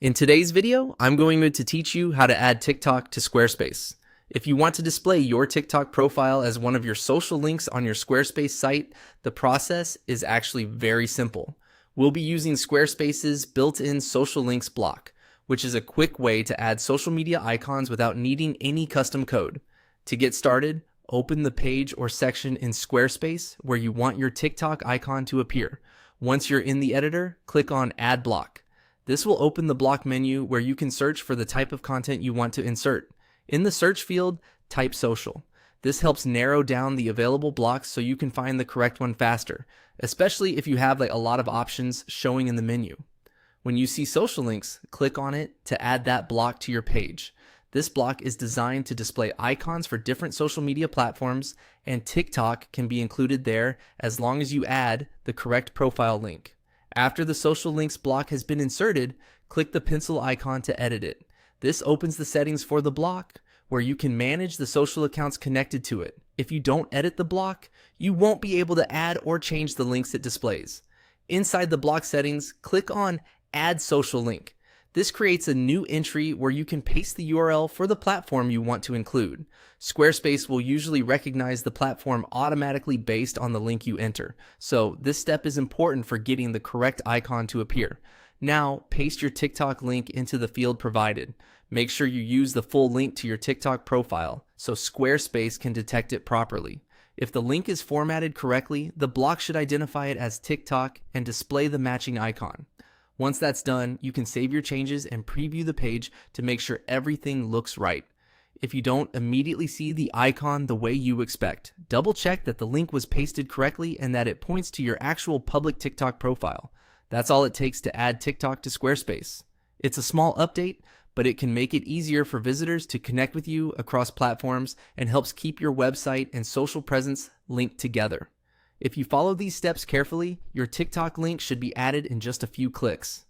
In today's video, I'm going to teach you how to add TikTok to Squarespace. If you want to display your TikTok profile as one of your social links on your Squarespace site, the process is actually very simple. We'll be using Squarespace's built-in social links block, which is a quick way to add social media icons without needing any custom code. To get started, open the page or section in Squarespace where you want your TikTok icon to appear. Once you're in the editor, click on Add Block. This will open the block menu where you can search for the type of content you want to insert. In the search field, type social. This helps narrow down the available blocks so you can find the correct one faster, especially if you have a lot of options showing in the menu. When you see social links, click on it to add that block to your page. This block is designed to display icons for different social media platforms, and TikTok can be included there as long as you add the correct profile link. After the social links block has been inserted, click the pencil icon to edit it. This opens the settings for the block, where you can manage the social accounts connected to it. If you don't edit the block, you won't be able to add or change the links it displays. Inside the block settings, click on Add Social Link. This creates a new entry where you can paste the URL for the platform you want to include. Squarespace will usually recognize the platform automatically based on the link you enter, so this step is important for getting the correct icon to appear. Now, paste your TikTok link into the field provided. Make sure you use the full link to your TikTok profile so Squarespace can detect it properly. If the link is formatted correctly, the block should identify it as TikTok and display the matching icon. Once that's done, you can save your changes and preview the page to make sure everything looks right. If you don't immediately see the icon the way you expect, double check that the link was pasted correctly and that it points to your actual public TikTok profile. That's all it takes to add TikTok to Squarespace. It's a small update, but it can make it easier for visitors to connect with you across platforms and helps keep your website and social presence linked together. If you follow these steps carefully, your TikTok link should be added in just a few clicks.